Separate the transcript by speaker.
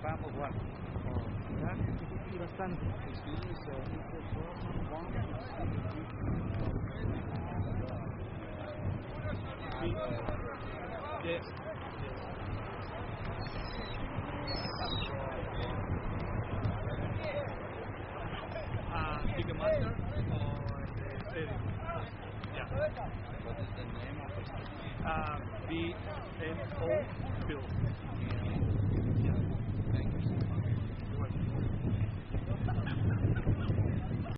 Speaker 1: vamos one.
Speaker 2: ¿verdad? Sí, bastante.
Speaker 3: Yes. Ticketmaster or stadium? Yeah.
Speaker 1: What is the name of the stadium?
Speaker 3: BMO Field.
Speaker 1: Yeah.
Speaker 3: Yeah.